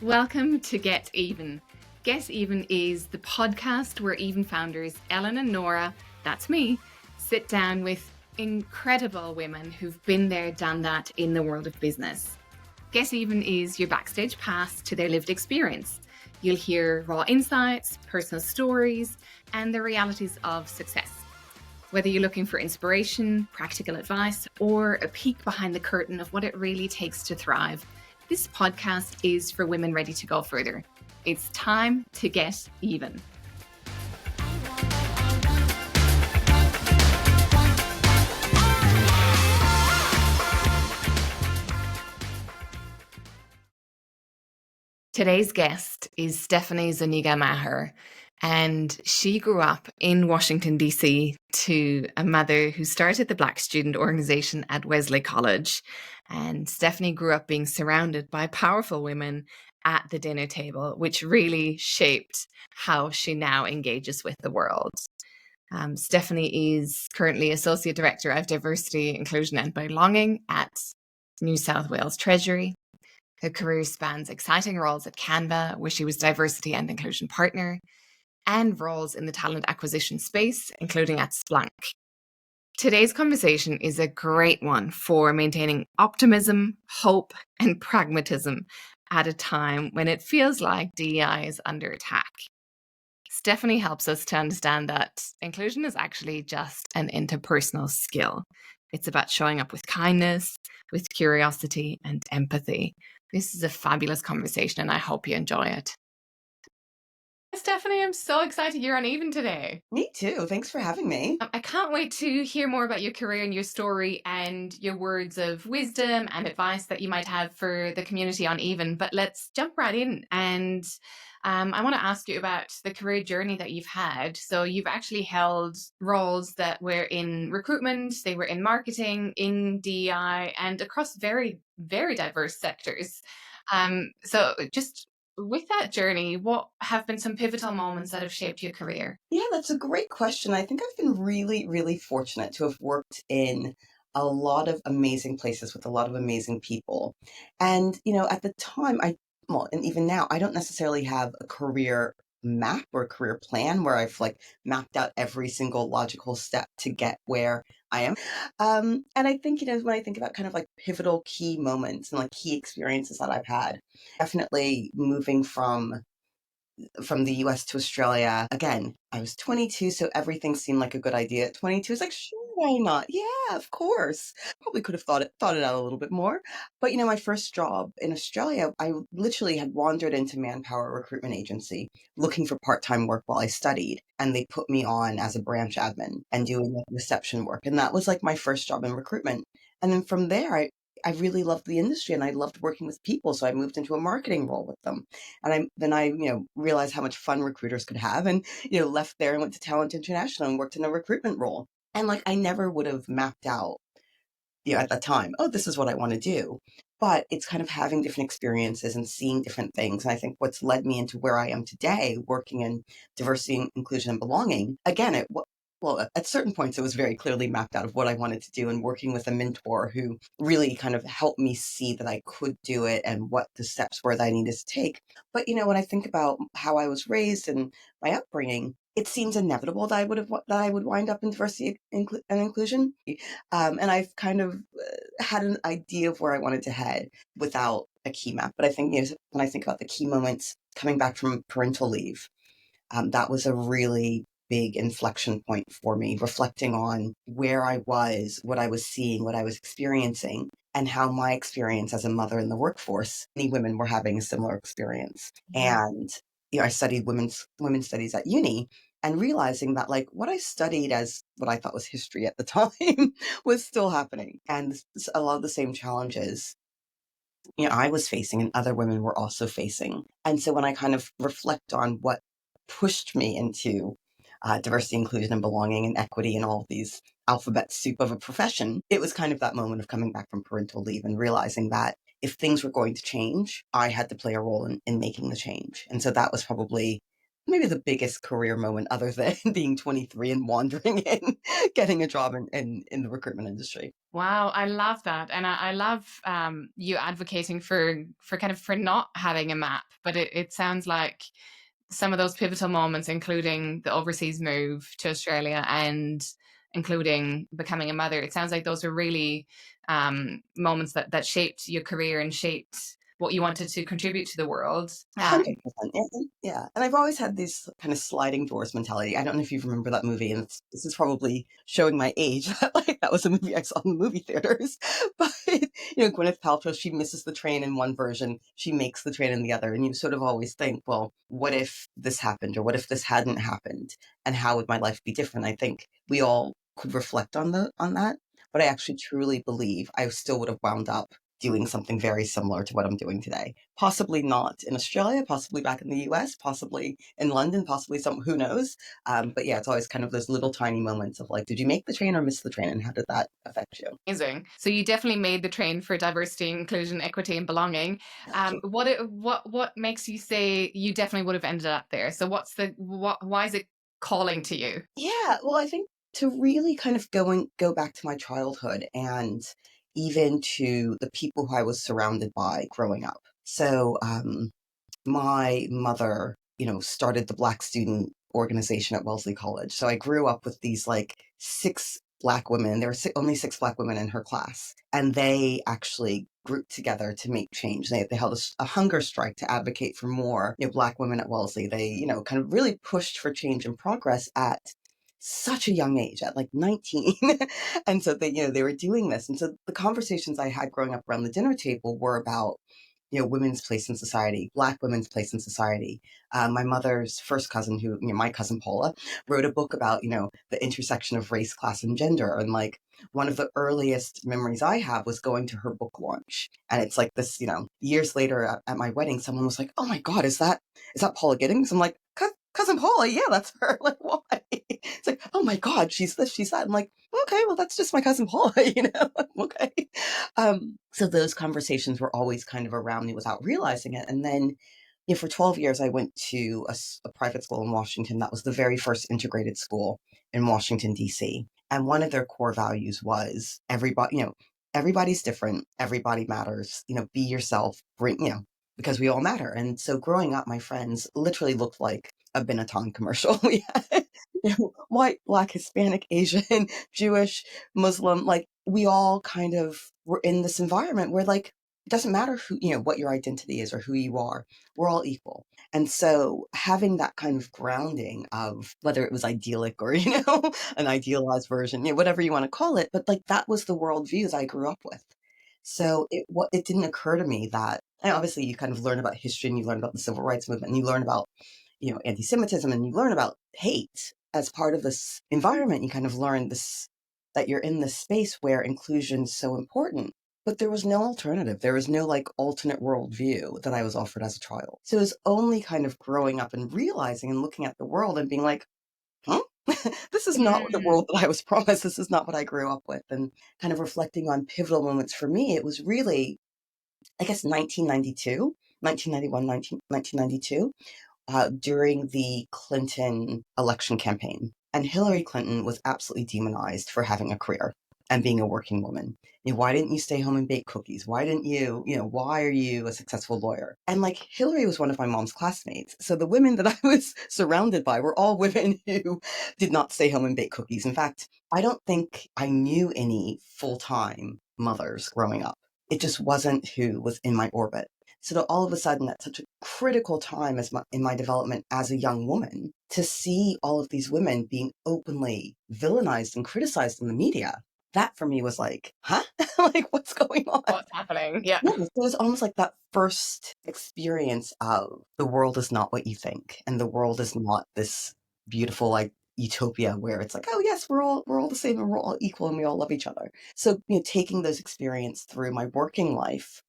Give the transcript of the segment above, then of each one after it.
Welcome to Get Even. Get Even is the podcast where Even founders Ellen and Nora, that's me, sit down with incredible women who've been there, done that in the world of business. Get Even is your backstage pass to their lived experience. You'll hear raw insights, personal stories, and the realities of success. Whether you're looking for inspiration, practical advice, or a peek behind the curtain of what it really takes to thrive, this podcast is for women ready to go further. It's time to get even. Today's guest is Stephanie Zuniga-Maher, and she grew up in Washington, D.C. to a mother who started the Black student organization at Wesley College. And Stephanie grew up being surrounded by powerful women at the dinner table, which really shaped how she now engages with the world. Stephanie is currently Associate Director of Diversity, Inclusion and Belonging at New South Wales Treasury. Her career spans exciting roles at Canva, where she was Diversity and Inclusion Partner, and roles in the talent acquisition space, including at Splunk. Today's conversation is a great one for maintaining optimism, hope, and pragmatism at a time when it feels like DEI is under attack. Stephanie helps us to understand that inclusion is actually just an interpersonal skill. It's about showing up with kindness, with curiosity, and empathy. This is a fabulous conversation, and I hope you enjoy it. Stephanie, I'm so excited you're on Even today. Me too. Thanks for having me. I can't wait to hear more about your career and your story and your words of wisdom and advice that you might have for the community on Even. But let's jump right in. And I want to ask you about the career journey that you've had. So you've actually held roles that were in recruitment, they were in marketing, in DEI, and across very, very diverse sectors. So just with that journey, what have been some pivotal moments that have shaped your career? Yeah, that's a great question. I think I've been really, really fortunate to have worked in a lot of amazing places with a lot of amazing people. And, at the time, and even now, I don't necessarily have a career map or a career plan where I've mapped out every single logical step to get where I am. And I think, when I think about kind of pivotal key moments and key experiences that I've had, definitely moving from the US to Australia. Again, I was 22, so everything seemed like a good idea at 22. It's sure, why not? Yeah, of course. Probably could have thought it out a little bit more. But my first job in Australia, I literally had wandered into Manpower recruitment agency looking for part-time work while I studied, and they put me on as a branch admin and doing reception work. And that was my first job in recruitment. And then from there, I really loved the industry and I loved working with people. So I moved into a marketing role with them. And I realized how much fun recruiters could have and, left there and went to Talent International and worked in a recruitment role. And I never would have mapped out, at that time, oh, this is what I want to do. But it's kind of having different experiences and seeing different things. And I think what's led me into where I am today, working in diversity, inclusion, and belonging, again, well, at certain points, it was very clearly mapped out of what I wanted to do, and working with a mentor who really kind of helped me see that I could do it and what the steps were that I needed to take. But, when I think about how I was raised and my upbringing, it seems inevitable that I would wind up in diversity and inclusion. And I've kind of had an idea of where I wanted to head without a key map. But I think, when I think about the key moments coming back from parental leave, that was a really big inflection point for me, reflecting on where I was, what I was seeing, what I was experiencing, and how my experience as a mother in the workforce, many women were having a similar experience. And, I studied women's studies at uni, and realizing that what I studied as what I thought was history at the time was still happening. And a lot of the same challenges I was facing and other women were also facing. And so when I kind of reflect on what pushed me into diversity, inclusion, and belonging and equity and all of these alphabet soup of a profession, it was kind of that moment of coming back from parental leave and realizing that if things were going to change, I had to play a role in making the change. And so that was probably maybe the biggest career moment other than being 23 and wandering in, getting a job in the recruitment industry. Wow, I love that, and I love you advocating for kind of for not having a map. But it sounds like some of those pivotal moments, including the overseas move to Australia and including becoming a mother, it sounds like those are really moments that shaped your career and shaped what you wanted to contribute to the world. 100%. Yeah. And I've always had this kind of sliding doors mentality. I don't know if you remember that movie, and this is probably showing my age. Like that was a movie I saw in the movie theaters. But Gwyneth Paltrow, she misses the train in one version, she makes the train in the other, and you sort of always think, well, what if this happened, or what if this hadn't happened, and how would my life be different? I think we all could reflect on that, but I actually truly believe I still would have wound up doing something very similar to what I'm doing today. Possibly not in Australia, possibly back in the US, possibly in London, possibly some, who knows? But yeah, it's always kind of those little tiny moments of like, did you make the train or miss the train? And how did that affect you? Amazing. So you definitely made the train for diversity, inclusion, equity, and belonging. Thank you. What makes you say you definitely would have ended up there? So why is it calling to you? Yeah, well, I think to really kind of go back to my childhood and even to the people who I was surrounded by growing up. So, my mother, started the Black student organization at Wellesley College. So I grew up with these like six Black women. There were only six Black women in her class, and they actually grouped together to make change. They held a hunger strike to advocate for more, Black women at Wellesley. They, kind of really pushed for change and progress at such a young age, at like 19. And so they were doing this. And so the conversations I had growing up around the dinner table were about women's place in society, Black women's place in society. My mother's first cousin, my cousin Paula, wrote a book about, the intersection of race, class, and gender. And like one of the earliest memories I have was going to her book launch. And it's like this, years later at my wedding, someone was like, "Oh my God, is that Paula Giddings?" I'm like, Cousin Paula, yeah, that's her. Like, why? It's like, oh my God, she's this, she's that. I'm like, okay, well, that's just my cousin Paula, okay. So those conversations were always kind of around me without realizing it. And then, for 12 years, I went to a private school in Washington. That was the very first integrated school in Washington, D.C. And one of their core values was everybody's different, everybody matters, be yourself, because we all matter. And so growing up, my friends literally looked like a Benetton commercial. We had, white, Black, Hispanic, Asian, Jewish, Muslim, like we all kind of were in this environment where like, it doesn't matter who, what your identity is or who you are, we're all equal. And so having that kind of grounding of whether it was idyllic or, an idealized version, whatever you want to call it, but like that was the worldviews I grew up with. So it didn't occur to me that, and obviously you kind of learn about history and you learn about the civil rights movement and you learn about, anti-Semitism and you learn about hate as part of this environment. You kind of learn this, that you're in this space where inclusion is so important. But there was no alternative. There was no like alternate worldview that I was offered as a child. So it was only kind of growing up and realizing and looking at the world and being like, huh? This is not the Mm. world that I was promised. This is not what I grew up with. And kind of reflecting on pivotal moments for me, it was really, I guess, 1992, 1991, 1992, during the Clinton election campaign. And Hillary Clinton was absolutely demonized for having a career and being a working woman. Why didn't you stay home and bake cookies? Why didn't you, why are you a successful lawyer? And like Hillary was one of my mom's classmates. So the women that I was surrounded by were all women who did not stay home and bake cookies. In fact, I don't think I knew any full-time mothers growing up. It just wasn't who was in my orbit. So to all of a sudden, at such a critical time in my development as a young woman, to see all of these women being openly villainized and criticized in the media, that for me was like, huh? Like, what's going on? What's happening? Yeah. Yeah, so it was almost like that first experience of the world is not what you think, and the world is not this beautiful like utopia where it's like, oh yes, we're all the same and we're all equal and we all love each other. So taking those experience through my working life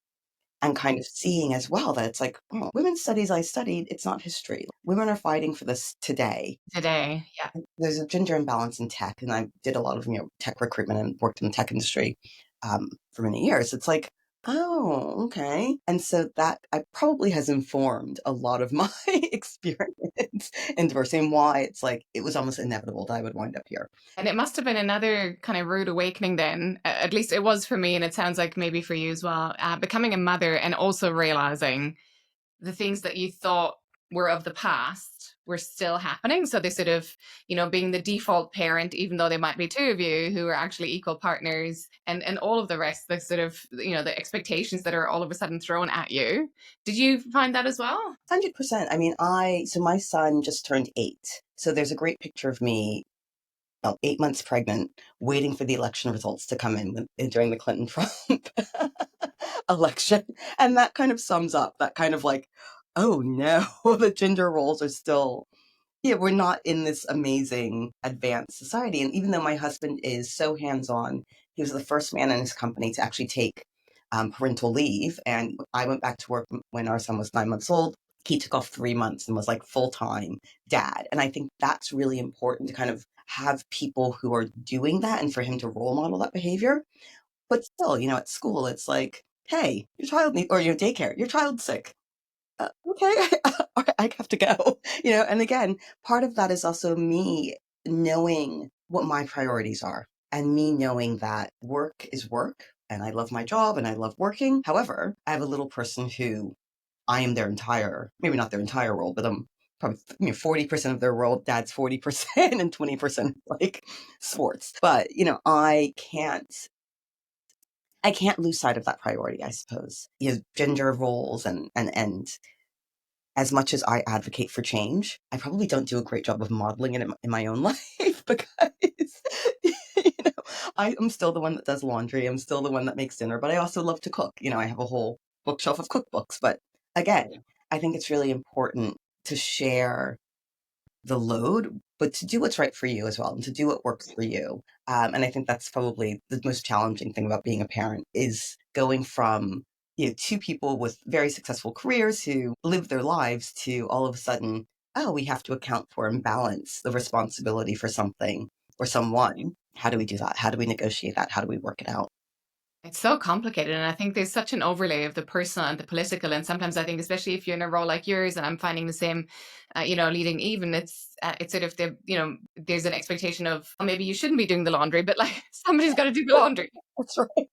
and kind of seeing as well that it's like, oh, women's studies I studied, it's not history. Women are fighting for this today. Today. Yeah. There's a gender imbalance in tech, and I did a lot of tech recruitment and worked in the tech industry for many years. It's like, Oh, okay. And so that probably has informed a lot of my experience in diversity and why it's like it was almost inevitable that I would wind up here. And it must have been another kind of rude awakening then. At least it was for me, and it sounds like maybe for you as well. Becoming a mother and also realizing the things that you thought were of the past were still happening. So they sort of, being the default parent, even though there might be two of you who are actually equal partners, and all of the rest, the sort of, the expectations that are all of a sudden thrown at you. Did you find that as well? 100%. I mean, so my son just turned 8. So there's a great picture of me, 8 months pregnant, waiting for the election results to come during the Clinton-Trump election. And that kind of sums up that kind of like, oh no, the gender roles are still, yeah, we're not in this amazing advanced society. And even though my husband is so hands-on, he was the first man in his company to actually take parental leave. And I went back to work when our son was 9 months old. He took off 3 months and was like full-time dad. And I think that's really important to kind of have people who are doing that and for him to role model that behavior. But still, at school, it's like, hey, your child needs, or your daycare, your child's sick. Okay, I have to go. And again, part of that is also me knowing what my priorities are and me knowing that work is work and I love my job and I love working. However, I have a little person who I am their entire, maybe not their entire role, but I'm probably 40% of their role, dad's 40% and 20% like sports. But, I can't lose sight of that priority, I suppose. Gender roles and as much as I advocate for change, I probably don't do a great job of modeling it in my own life because, you know, I am still the one that does laundry. I'm still the one that makes dinner, but I also love to cook. I have a whole bookshelf of cookbooks. But again, I think it's really important to share the load, but to do what's right for you as well and to do what works for you. And I think that's probably the most challenging thing about being a parent is going from, two people with very successful careers who live their lives to all of a sudden, oh, we have to account for and balance the responsibility for something or someone. How do we do that? How do we negotiate that? How do we work it out? It's so complicated, and I think there's such an overlay of the personal and the political. And sometimes I think, especially if you're in a role like yours, and I'm finding the same, leading even, it's sort of there's an expectation of, oh, maybe you shouldn't be doing the laundry, but like somebody's got to do the laundry. That's right.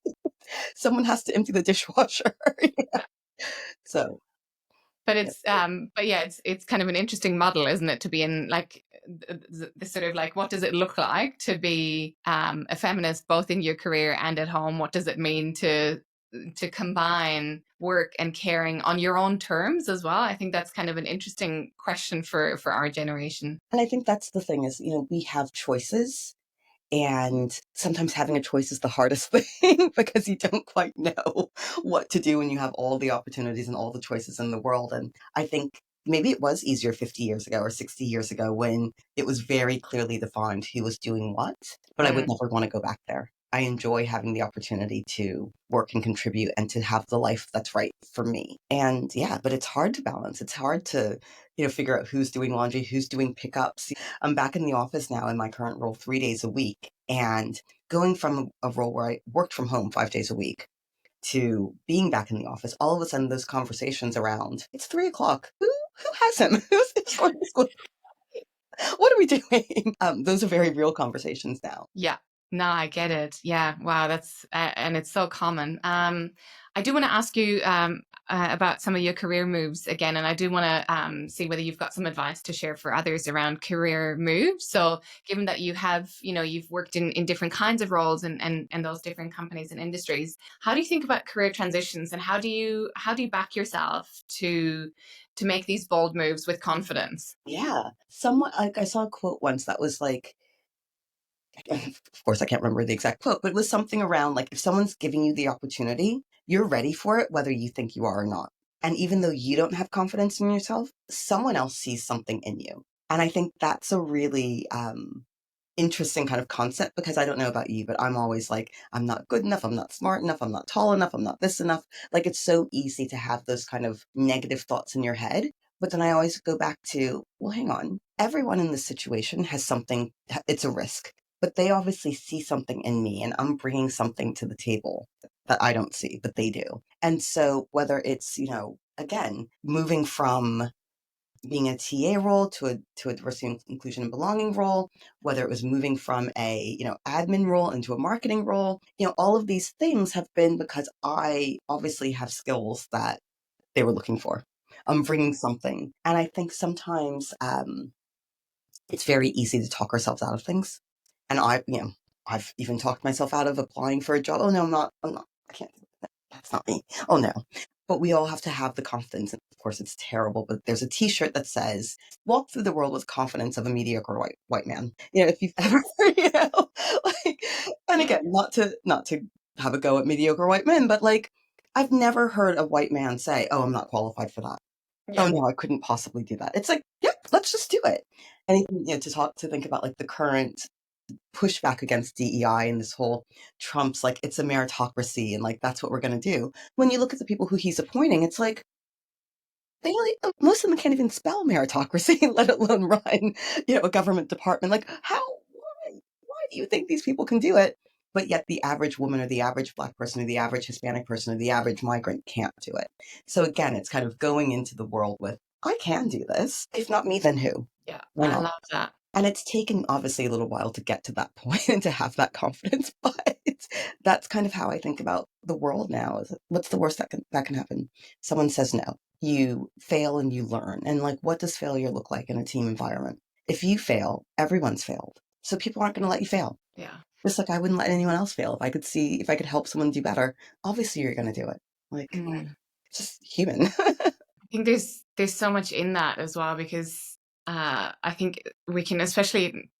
Someone has to empty the dishwasher. So, But yeah. but yeah, it's kind of an interesting model, isn't it, to be in like the sort of like, what does it look like to be a feminist both in your career and at home? What does it mean to combine work and caring on your own terms as well? I think that's kind of an interesting question for our generation. And I think that's the thing is, we have choices. And sometimes having a choice is the hardest thing because you don't quite know what to do when you have all the opportunities and all the choices in the world. And I think maybe it was easier 50 years ago or 60 years ago when it was very clearly defined who was doing what, but I would Mm. never want to go back there. I enjoy having the opportunity to work and contribute and to have the life that's right for me. And yeah, but it's hard to balance. It's hard to, figure out who's doing laundry, who's doing pickups. I'm back in the office now in my current role 3 days a week. And going from a role where I worked from home 5 days a week to being back in the office, all of a sudden those conversations around, it's 3 o'clock. Who has him? Who's going to school? What are we doing? Those are very real conversations now. Yeah. No, I get it. Yeah. Wow. That's and it's so common. I do want to ask you about some of your career moves again, and I do want to see whether you've got some advice to share for others around career moves. So, given that you have, you've worked in different kinds of roles and those different companies and industries, how do you think about career transitions, and how do you back yourself to make these bold moves with confidence? Yeah. Someone, like I saw a quote once that was like, of course, I can't remember the exact quote, but it was something around like if someone's giving you the opportunity, you're ready for it, whether you think you are or not. And even though you don't have confidence in yourself, someone else sees something in you. And I think that's a really interesting kind of concept because I don't know about you, but I'm always like, I'm not good enough, I'm not smart enough, I'm not tall enough, I'm not this enough. Like it's so easy to have those kind of negative thoughts in your head. But then I always go back to, well, hang on. Everyone in this situation has something, it's a risk, but they obviously see something in me and I'm bringing something to the table. that I don't see, but they do. And so whether it's, again, moving from being a TA role to a diversity, inclusion, and belonging role, whether it was moving from a, admin role into a marketing role, all of these things have been because I obviously have skills that they were looking for. I'm bringing something. And I think sometimes it's very easy to talk ourselves out of things. And I've even talked myself out of applying for a job. Oh no, I'm not, I can't do that. That's not me. Oh no. But we all have to have the confidence. And of course, it's terrible, but there's a t-shirt that says, walk through the world with confidence of a mediocre white man. If you've ever, like, and again, not to have a go at mediocre white men, but like, I've never heard a white man say, oh, I'm not qualified for that. Oh Yeah. no, I couldn't possibly do that. It's like, yep, let's just do it. And to think about like the current pushback against DEI and this whole Trump's like it's a meritocracy and like that's what we're going to do. When you look at the people who he's appointing, it's like most of them can't even spell meritocracy, let alone run, a government department. Like why do you think these people can do it? But yet the average woman or the average Black person or the average Hispanic person or the average migrant can't do it. So again, it's kind of going into the world with, I can do this. If not me, then who? Yeah, Why I not? love that. And it's taken obviously a little while to get to that point and to have that confidence, but that's kind of how I think about the world now. Is what's the worst that can happen? Someone says no. You fail and you learn. And like, what does failure look like in a team environment? If you fail, everyone's failed. So people aren't going to let you fail. Yeah. Just like I wouldn't let anyone else fail. If I could help someone do better, obviously you're going to do it. Like, it's just human. I think there's so much in that as well, because I think we can, especially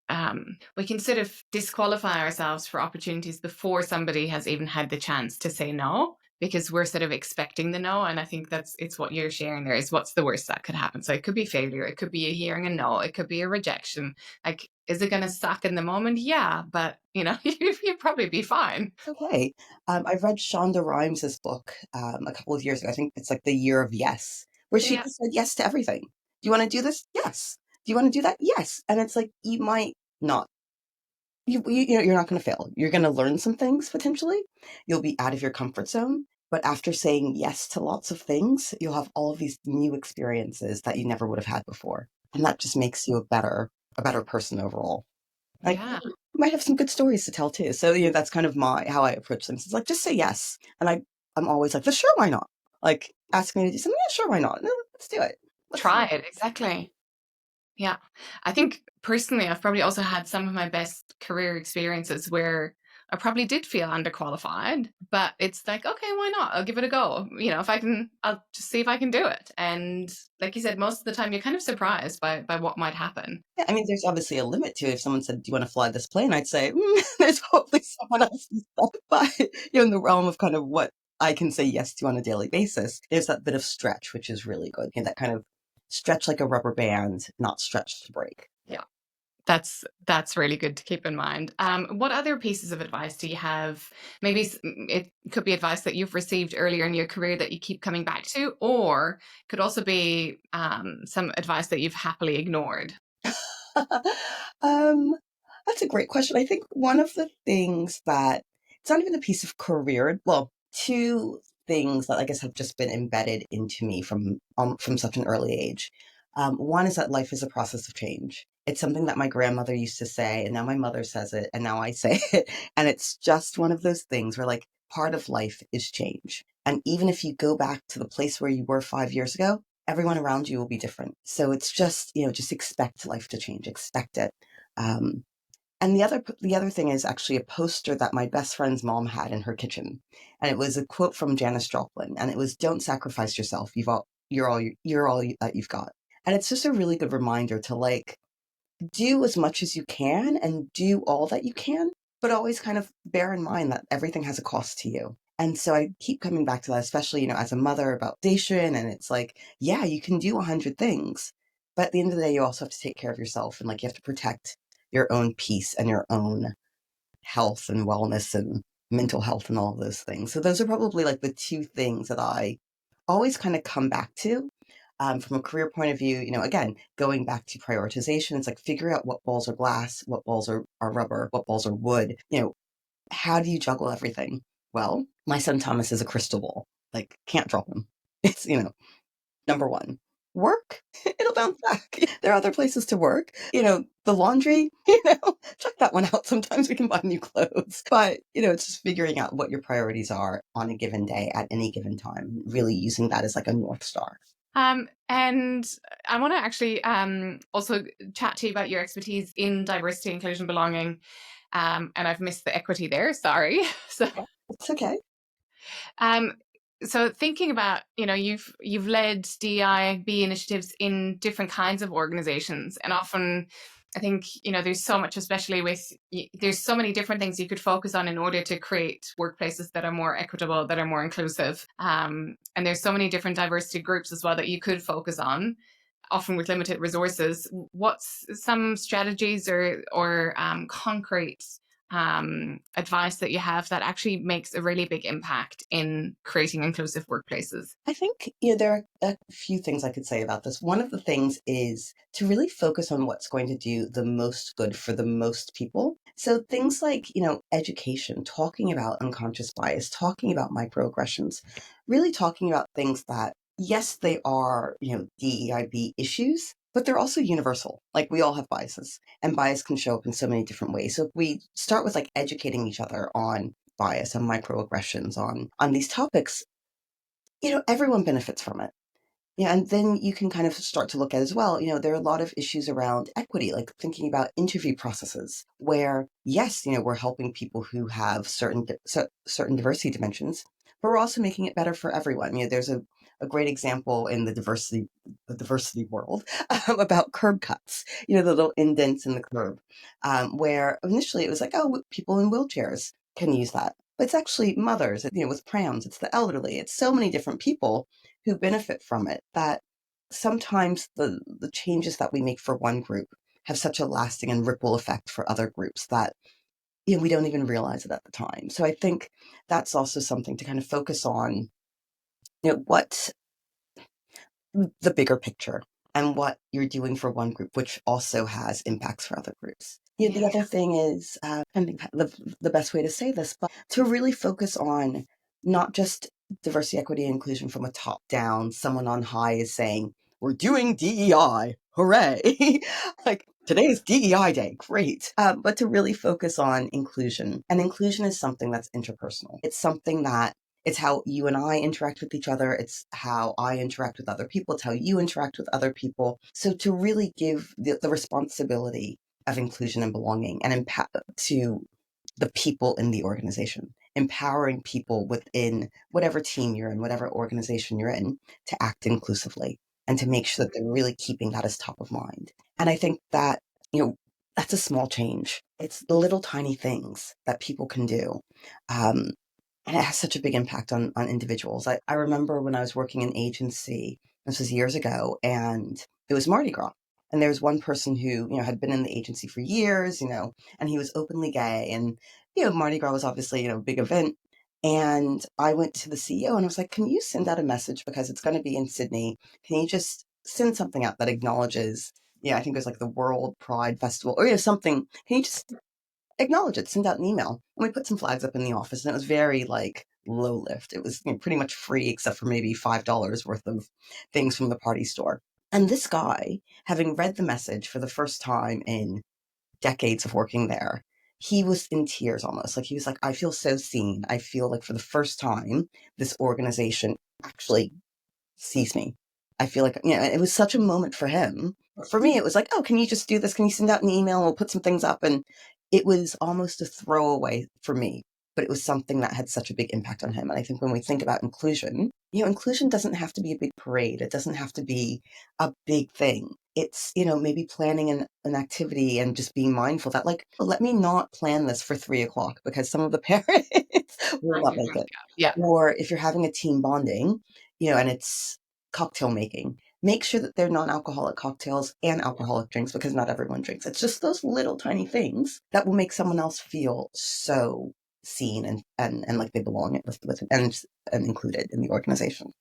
we can sort of disqualify ourselves for opportunities before somebody has even had the chance to say no, because we're sort of expecting the no. And I think it's what you're sharing there is, what's the worst that could happen? So it could be failure, it could be a hearing a no, it could be a rejection. Like, is it going to suck in the moment? Yeah, but you'd probably be fine. Okay. I've read Shonda Rhimes' book a couple of years ago. I think it's like The Year of Yes, where she Yeah. just said yes to everything. Do you want to do this? Yes. Do you want to do that? Yes. And it's like, you might not. You're not going to fail. You're going to learn some things potentially. You'll be out of your comfort zone. But after saying yes to lots of things, you'll have all of these new experiences that you never would have had before. And that just makes you a better person overall. Like, Yeah. you might have some good stories to tell too. So, that's kind of how I approach things. It's like, just say yes. And I'm always like, sure, why not? Like, ask me to do something. Yeah, sure, why not? No, let's do it. Try it. Exactly. Yeah. I think personally, I've probably also had some of my best career experiences where I probably did feel underqualified, but it's like, okay, why not? I'll give it a go. If I can, I'll just see if I can do it. And like you said, most of the time you're kind of surprised by what might happen. Yeah, I mean, there's obviously a limit to it. If someone said, do you want to fly this plane? I'd say, there's hopefully someone else. But, in the realm of kind of what I can say yes to on a daily basis, there's that bit of stretch, which is really good. That kind of stretch like a rubber band, not stretch to break. Yeah. That's really good to keep in mind. What other pieces of advice do you have? Maybe it could be advice that you've received earlier in your career that you keep coming back to, or could also be some advice that you've happily ignored. um, that's a great question. I think one of the things that it's not even a piece of career. Well, two things that I guess have just been embedded into me from such an early age. One is that life is a process of change. It's something that my grandmother used to say, and now my mother says it, and now I say it. And it's just one of those things where, like, part of life is change. And even if you go back to the place where you were 5 years ago, everyone around you will be different. So it's just, just expect life to change, expect it. Um, and the other thing is actually a poster that my best friend's mom had in her kitchen, and it was a quote from Janis Joplin, and it was, "Don't sacrifice yourself. You're all that you've got." And it's just a really good reminder to like do as much as you can and do all that you can, but always kind of bear in mind that everything has a cost to you. And so I keep coming back to that, especially, as a mother about station. And it's like, yeah, you can do 100 things, but at the end of the day, you also have to take care of yourself. And like, you have to protect your own peace and your own health and wellness and mental health and all of those things. So those are probably like the two things that I always kind of come back to. From a career point of view, again, going back to prioritization, it's like figure out what balls are glass, what balls are rubber, what balls are wood. How do you juggle everything? Well, my son Thomas is a crystal ball. Like, can't drop him. It's, number one. Work, it'll bounce back. There are other places to work. The laundry, check that one out. Sometimes we can buy new clothes. But, it's just figuring out what your priorities are on a given day at any given time, really using that as like a North Star. And I want to actually also chat to you about your expertise in diversity, inclusion, belonging. And I've missed the equity there. Sorry. So It's okay. So thinking about, you've led DEI initiatives in different kinds of organizations, and often I think, there's so much, especially there's so many different things you could focus on in order to create workplaces that are more equitable, that are more inclusive. And there's so many different diversity groups as well that you could focus on, often with limited resources. What's some strategies or concrete advice that you have that actually makes a really big impact in creating inclusive workplaces? I think, there are a few things I could say about this. One of the things is to really focus on what's going to do the most good for the most people. So things like, education, talking about unconscious bias, talking about microaggressions, really talking about things that, yes, they are, DEIB issues, but they're also universal. Like, we all have biases, and bias can show up in so many different ways. So if we start with like educating each other on bias and microaggressions on these topics, everyone benefits from it. Yeah, and then you can kind of start to look at as well, there are a lot of issues around equity, like thinking about interview processes where, yes, we're helping people who have certain diversity dimensions, but we're also making it better for everyone. There's a great example in the diversity world about curb cuts, the little indents in the curb, where initially it was like, oh, people in wheelchairs can use that. But it's actually mothers, with prams, it's the elderly, it's so many different people who benefit from it, that sometimes the changes that we make for one group have such a lasting and ripple effect for other groups that we don't even realize it at the time. So I think that's also something to kind of focus on, what the bigger picture and what you're doing for one group, which also has impacts for other groups. The other thing is, I think the best way to say this, but to really focus on not just diversity, equity, and inclusion from a top down, someone on high is saying, we're doing DEI, hooray! Like, today's DEI day, great. But to really focus on inclusion. And inclusion is something that's interpersonal. It's something that it's how you and I interact with each other. It's how I interact with other people. It's how you interact with other people. So to really give the responsibility of inclusion and belonging and impact to the people in the organization, empowering people within whatever team you're in, whatever organization you're in, to act inclusively and to make sure that they're really keeping that as top of mind. And I think that, that's a small change. It's the little tiny things that people can do. And it has such a big impact on individuals. I remember when I was working in agency, this was years ago, and it was Mardi Gras. And there was one person who, had been in the agency for years, and he was openly gay. And, Mardi Gras was obviously, a big event. And I went to the CEO and I was like, can you send out a message because it's going to be in Sydney? Can you just send something out that acknowledges, I think it was like the World Pride Festival or, something. Can you just acknowledge it, send out an email? And we put some flags up in the office, and it was very like low lift. It was pretty much free except for maybe $5 worth of things from the party store. And this guy, having read the message for the first time in decades of working there, he was in tears almost. Like, he was like, I feel so seen. I feel like for the first time, this organization actually sees me. I feel like, it was such a moment for him. For me, it was like, oh, can you just do this? Can you send out an email? We'll put some things up. And it was almost a throwaway for me, but it was something that had such a big impact on him. And I think when we think about inclusion, inclusion doesn't have to be a big parade. It doesn't have to be a big thing. It's, maybe planning an activity and just being mindful that, like, well, let me not plan this for 3 o'clock because some of the parents will not make it. Yeah. Or if you're having a team bonding, and it's cocktail making, make sure that they're non-alcoholic cocktails and alcoholic drinks because not everyone drinks. It's just those little tiny things that will make someone else feel so seen and like they belong with and included in the organization.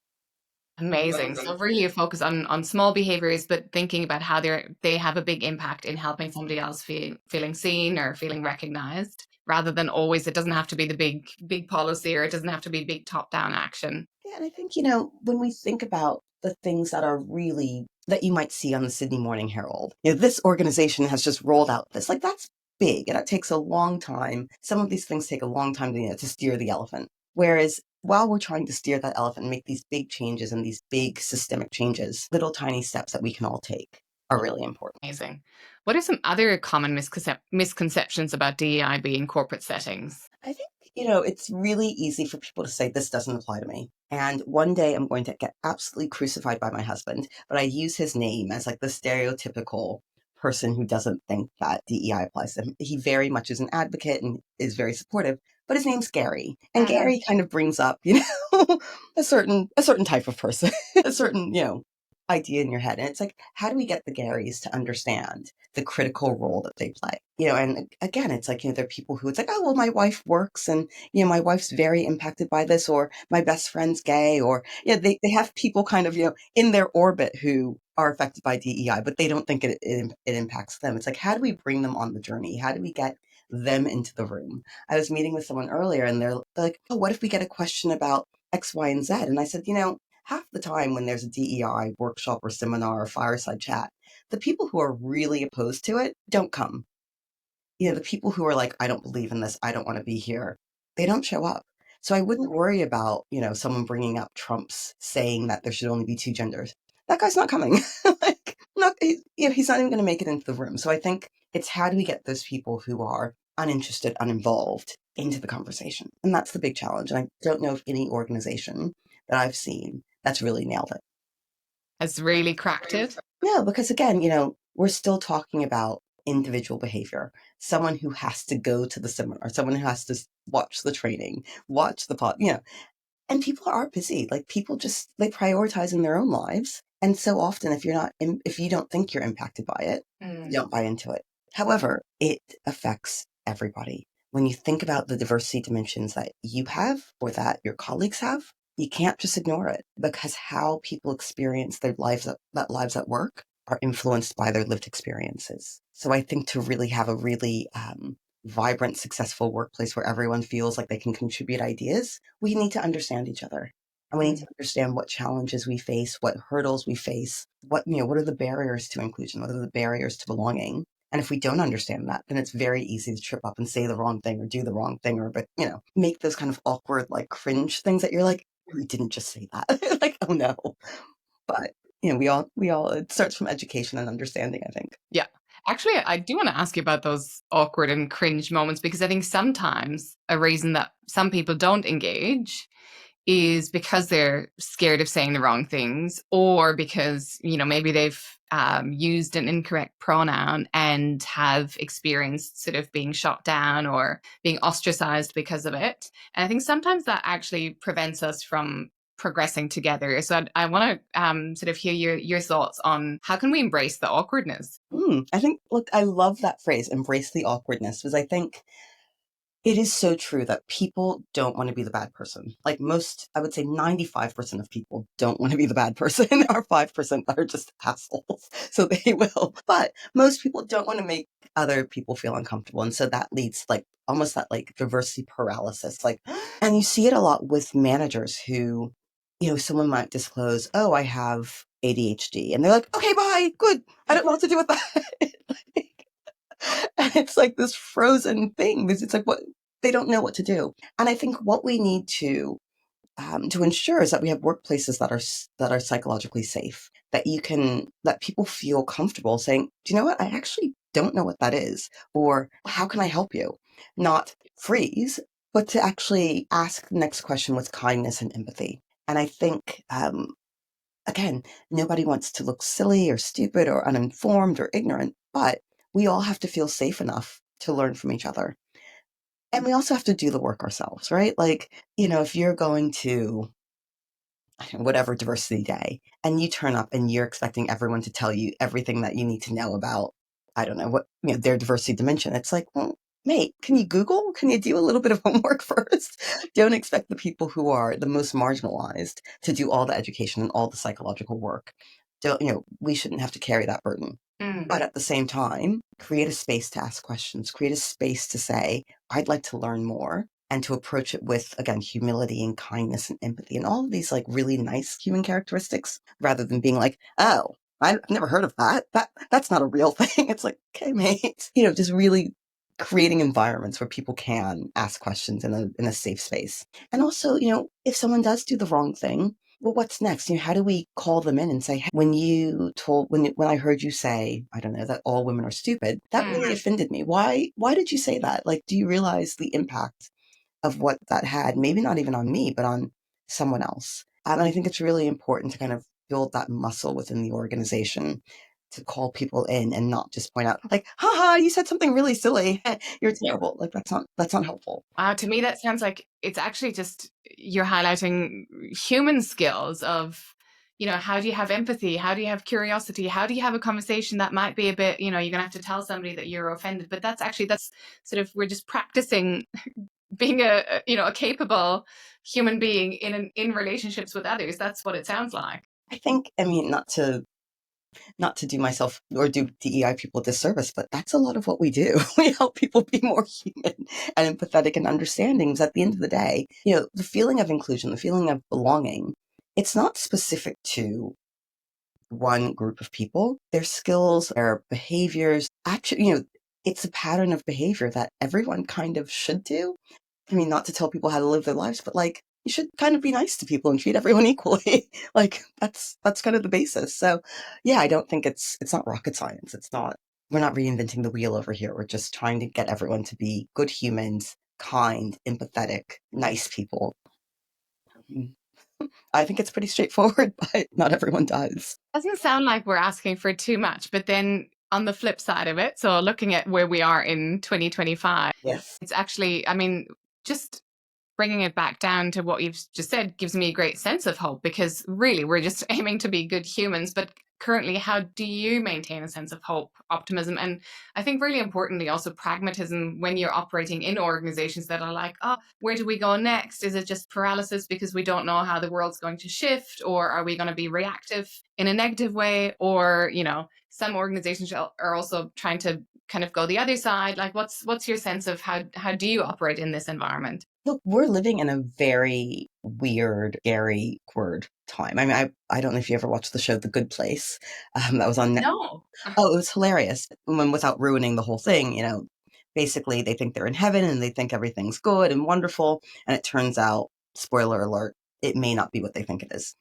Amazing. So really focus on small behaviors, but thinking about how they have a big impact in helping somebody else feeling seen or feeling recognized. rather than always, it doesn't have to be the big policy, or it doesn't have to be big top down action. Yeah, and I think, when we think about the things that are really that you might see on the Sydney Morning Herald, this organization has just rolled out this, like that's big and it takes a long time. Some of these things take a long time to steer the elephant. Whereas while we're trying to steer that elephant and make these big changes and these big systemic changes, little tiny steps that we can all take are really important. Amazing. What are some other common misconceptions about DEIB in corporate settings? I think, it's really easy for people to say, this doesn't apply to me. And one day I'm going to get absolutely crucified by my husband, but I use his name as like the stereotypical person who doesn't think that DEI applies to him. He very much is an advocate and is very supportive, but his name's Gary. And Gary kind of brings up, a certain type of person, a certain, idea in your head. And it's like, how do we get the Garys to understand the critical role that they play? And again, it's like, there are people who it's like, oh, well, my wife works and, my wife's very impacted by this, or my best friend's gay, or, they have people kind of, in their orbit who are affected by DEI, but they don't think it impacts them. It's like, how do we bring them on the journey? How do we get them into the room? I was meeting with someone earlier and they're like, oh, what if we get a question about X, Y, and Z? And I said, half the time when there's a DEI workshop or seminar or fireside chat, the people who are really opposed to it don't come. The people who are like, I don't believe in this, I don't want to be here, they don't show up. So I wouldn't worry about, someone bringing up Trump's saying that there should only be two genders. That guy's not coming. He's not even going to make it into the room. So I think it's how do we get those people who are uninterested, uninvolved into the conversation? And that's the big challenge. And I don't know of any organization that I've seen that's really nailed it. Has really cracked it? No, because again, we're still talking about individual behavior. Someone who has to go to the seminar, someone who has to watch the training, watch the pod, and people are busy. Like people just, they prioritize in their own lives. And so often if if you don't think you're impacted by it, you don't buy into it. However, it affects everybody. When you think about the diversity dimensions that you have or that your colleagues have, you can't just ignore it, because how people experience their lives at work are influenced by their lived experiences. So I think to really have a really vibrant, successful workplace where everyone feels like they can contribute ideas, we need to understand each other. And we need to understand what challenges we face, what hurdles we face, what are the barriers to inclusion, what are the barriers to belonging. And if we don't understand that, then it's very easy to trip up and say the wrong thing or do the wrong thing, or, make those kind of awkward, like cringe things that you're like, we didn't just say that. Like, oh no. But, we all, it starts from education and understanding, I think. Yeah. Actually, I do want to ask you about those awkward and cringe moments, because I think sometimes a reason that some people don't engage is because they're scared of saying the wrong things, or because, maybe they've used an incorrect pronoun and have experienced sort of being shot down or being ostracized because of it. And I think sometimes that actually prevents us from progressing together. So I want to sort of hear your thoughts on how can we embrace the awkwardness? I think, look, I love that phrase, embrace the awkwardness, because I think it is so true that people don't want to be the bad person. Like I would say 95% of people don't want to be the bad person. There are 5% that are just assholes. So they will. But most people don't want to make other people feel uncomfortable. And so that leads like almost that like diversity paralysis. Like, and you see it a lot with managers who, someone might disclose, oh, I have ADHD. And they're like, okay, bye, good. I don't know what to do with that. And it's like this frozen thing. It's like what they don't know what to do. And I think what we need to ensure is that we have workplaces that are psychologically safe, that people feel comfortable saying, do you know what? I actually don't know what that is, or how can I help you? Not freeze, but to actually ask the next question with kindness and empathy. And I think again, nobody wants to look silly or stupid or uninformed or ignorant, but we all have to feel safe enough to learn from each other. And we also have to do the work ourselves, right? Like, if you're going to whatever diversity day and you turn up and you're expecting everyone to tell you everything that you need to know about, I don't know, what, their diversity dimension, it's like, well, mate, can you Google? Can you do a little bit of homework first? Don't expect the people who are the most marginalized to do all the education and all the psychological work. We shouldn't have to carry that burden. Mm. But at the same time, create a space to ask questions, create a space to say, I'd like to learn more, and to approach it with, again, humility and kindness and empathy and all of these like really nice human characteristics rather than being like, oh, I've never heard of that. That's not a real thing. It's like, okay, mate, just really creating environments where people can ask questions in a safe space. And also, if someone does do the wrong thing, well, what's next? How do we call them in and say, hey, when I heard you say, I don't know, that all women are stupid, that really offended me. Why did you say that? Like, do you realize the impact of what that had? Maybe not even on me, but on someone else. And I think it's really important to kind of build that muscle within the organization to call people in and not just point out like, haha, you said something really silly. You're terrible. Like that's not helpful. To me, that sounds like it's actually just you're highlighting human skills of, how do you have empathy? How do you have curiosity? How do you have a conversation that might be a bit, you're going to have to tell somebody that you're offended. But that's sort of, we're just practicing being a capable human being in relationships with others. That's what it sounds like. I think, not to do myself or do DEI people a disservice, but that's a lot of what we do. We help people be more human and empathetic and understanding. Because at the end of the day, the feeling of inclusion, the feeling of belonging, it's not specific to one group of people. Their skills, their behaviors, actually, it's a pattern of behavior that everyone kind of should do. I mean, not to tell people how to live their lives, but like you should kind of be nice to people and treat everyone equally. Like that's kind of the basis. So yeah, I don't think it's not rocket science. We're not reinventing the wheel over here. We're just trying to get everyone to be good humans, kind, empathetic, nice people. I think it's pretty straightforward, but not everyone does. Doesn't sound like we're asking for too much, but then on the flip side of it, so looking at where we are in 2025, Yes. it's actually, just bringing it back down to what you've just said gives me a great sense of hope, because really we're just aiming to be good humans. But currently, how do you maintain a sense of hope, optimism, and I think really importantly also pragmatism when you're operating in organizations that are like, oh, where do we go next? Is it just paralysis because we don't know how the world's going to shift, or are we going to be reactive in a negative way? Or some organizations are also trying to kind of go the other side. Like, what's your sense of how do you operate in this environment? Look, we're living in a very weird, scary, awkward time. I mean, I don't know if you ever watched the show The Good Place. That was on. No. Oh, it was hilarious. Without ruining the whole thing, basically they think they're in heaven and they think everything's good and wonderful, and it turns out, spoiler alert, it may not be what they think it is.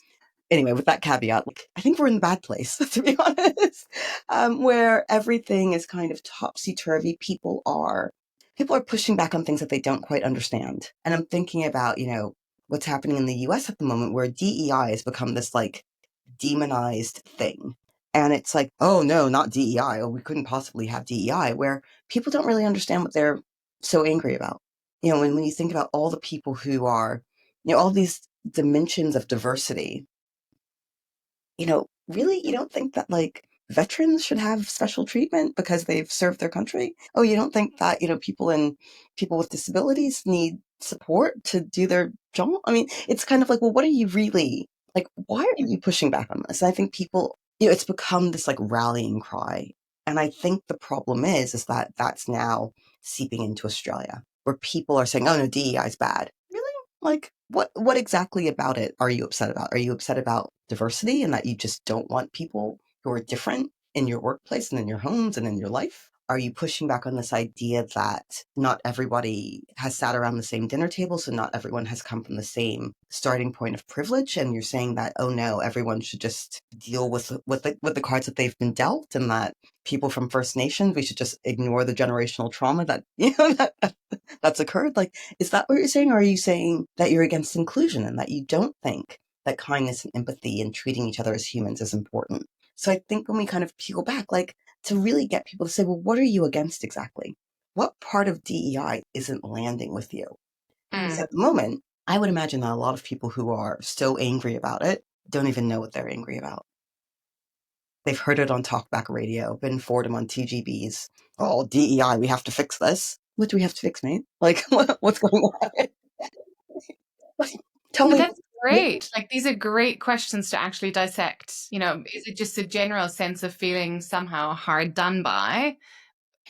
Anyway, with that caveat, I think we're in the bad place, to be honest, where everything is kind of topsy-turvy. People are pushing back on things that they don't quite understand. And I'm thinking about, what's happening in the US at the moment where DEI has become this like demonized thing. And it's like, oh no, not DEI. Oh, we couldn't possibly have DEI, where people don't really understand what they're so angry about. When you think about all the people who are, all these dimensions of diversity, really, you don't think that like veterans should have special treatment because they've served their country? Oh, you don't think that, people with disabilities need support to do their job? I mean, it's kind of like, well, what are you really like? Why are you pushing back on this? And I think people, it's become this like rallying cry. And I think the problem is that that's now seeping into Australia, where people are saying, oh no, DEI is bad. Really? Like, what exactly about it are you upset about? Are you upset about diversity and that you just don't want people who are different in your workplace and in your homes and in your life? Are you pushing back on this idea that not everybody has sat around the same dinner table, so not everyone has come from the same starting point of privilege, and you're saying that, oh no, everyone should just deal with the cards that they've been dealt, and that people from First Nations, we should just ignore the generational trauma that that's occurred? Like, is that what you're saying? Or are you saying that you're against inclusion and that you don't think that kindness and empathy and treating each other as humans is important? So I think when we kind of peel back, like to really get people to say, well, what are you against exactly? What part of DEI isn't landing with you? Because at the moment, I would imagine that a lot of people who are so angry about it don't even know what they're angry about. They've heard it on talkback radio, been forwarded on TGBs. Oh, DEI, we have to fix this. What do we have to fix, mate? Like, what's going on? Like, tell But me. that's great. Like, these are great questions to actually dissect. You know, is it just a general sense of feeling somehow hard done by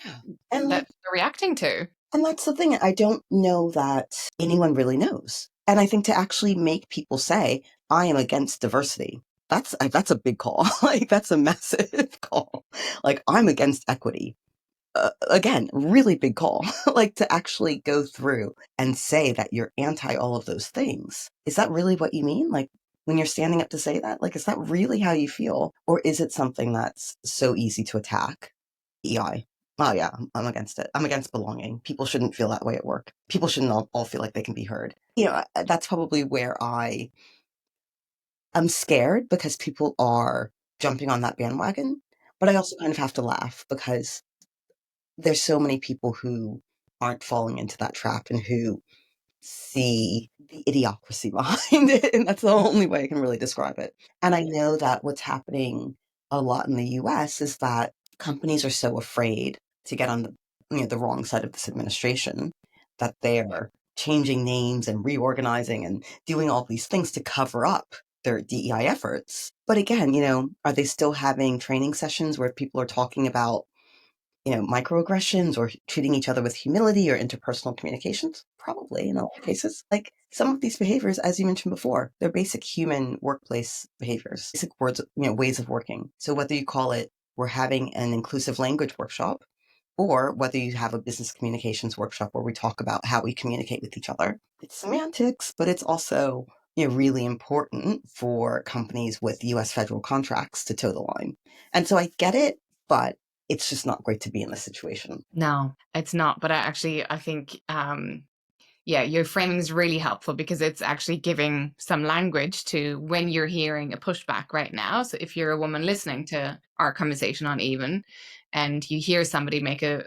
Yeah. And that like, they're reacting to? and that's the thing. I don't know that anyone really knows. And I think to actually make people say, I am against diversity, that's a big call. Like, that's a massive call. Like, I'm against equity. Again, really big call. Like, to actually go through and say that you're anti all of those things. Is that really what you mean? Like, when you're standing up to say that, like, is that really how you feel? Or is it something that's so easy to attack? EI. Oh yeah, I'm against it. I'm against belonging. People shouldn't feel that way at work. People shouldn't all feel like they can be heard. That's probably where I'm scared because people are jumping on that bandwagon. But I also kind of have to laugh because there's so many people who aren't falling into that trap and who see the idiocracy behind it. And that's the only way I can really describe it. And I know that what's happening a lot in the US is that companies are so afraid to get on the wrong side of this administration that they're changing names and reorganizing and doing all these things to cover up their DEI efforts. But again, are they still having training sessions where people are talking about microaggressions or treating each other with humility or interpersonal communications? Probably in a lot of cases. Like, some of these behaviors, as you mentioned before, they're basic human workplace behaviors, basic words, ways of working. So whether you call it, we're having an inclusive language workshop, or whether you have a business communications workshop where we talk about how we communicate with each other, it's semantics, but it's also really important for companies with US federal contracts to toe the line. And so I get it, but it's just not great to be in this situation. No, it's not. But I think, yeah, your framing is really helpful because it's actually giving some language to when you're hearing a pushback right now. So if you're a woman listening to our conversation on Even and you hear somebody make a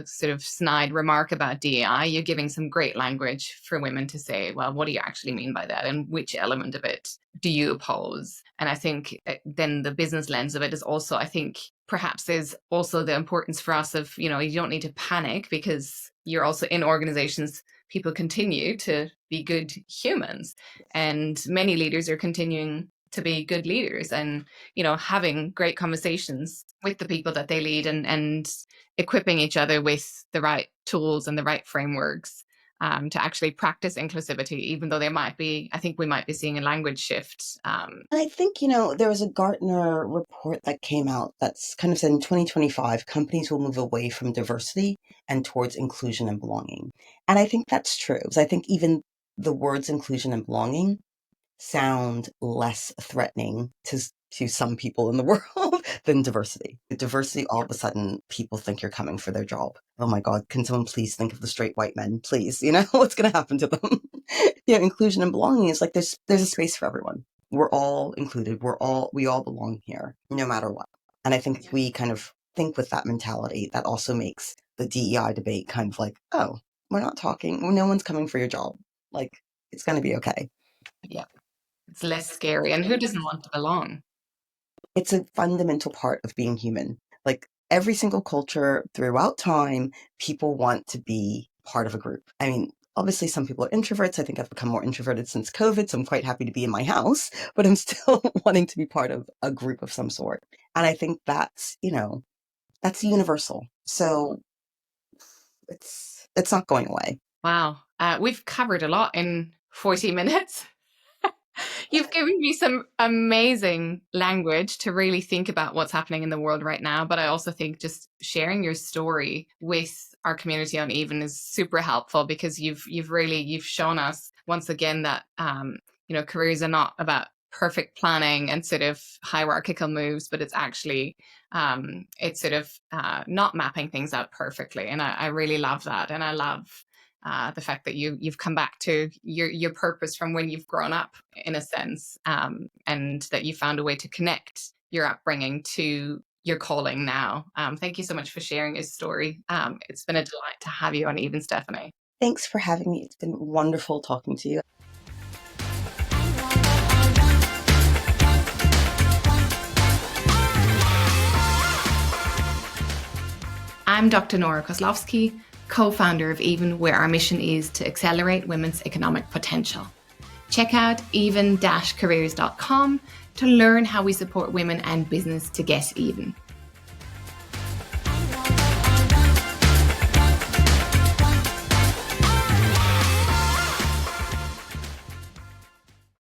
sort of snide remark about DEI, you're giving some great language for women to say, well, what do you actually mean by that? And which element of it do you oppose? And I think then the business lens of it is also, I think, perhaps there's also the importance for us of, you don't need to panic because you're also in organizations. People continue to be good humans, and many leaders are continuing to be good leaders and, having great conversations with the people that they lead and equipping each other with the right tools and the right frameworks to actually practice inclusivity, even though I think we might be seeing a language shift. I think, there was a Gartner report that came out that's kind of said in 2025, companies will move away from diversity and towards inclusion and belonging. And I think that's true. Because I think even the words inclusion and belonging sound less threatening to some people in the world than diversity. Diversity, all of a sudden, people think you're coming for their job. Oh my God, can someone please think of the straight white men, please? What's going to happen to them? Inclusion and belonging is like there's a space for everyone. We're all included. We all belong here, no matter what. And I think if we kind of think with that mentality, that also makes the DEI debate kind of like, oh, we're not talking. No one's coming for your job. Like, it's going to be okay. Yeah, it's less scary. And who doesn't want to belong? It's a fundamental part of being human. Like, every single culture throughout time, people want to be part of a group. I mean, obviously some people are introverts. I think I've become more introverted since COVID, so I'm quite happy to be in my house, but I'm still wanting to be part of a group of some sort. And I think that's universal. So it's not going away. Wow. We've covered a lot in 40 minutes. You've given me some amazing language to really think about what's happening in the world right now. But I also think just sharing your story with our community on Even is super helpful because you've shown us once again that careers are not about perfect planning and sort of hierarchical moves, but it's actually it's sort of not mapping things out perfectly. And I really love that. And I love the fact that you've come back to your purpose from when you've grown up, in a sense, and that you found a way to connect your upbringing to your calling now. Thank you so much for sharing your story. It's been a delight to have you on Even, Stephanie. Thanks for having me. It's been wonderful talking to you. I'm Dr. Nora Koslowski, co-founder of Even, where our mission is to accelerate women's economic potential. Check out even-careers.com to learn how we support women and business to get even.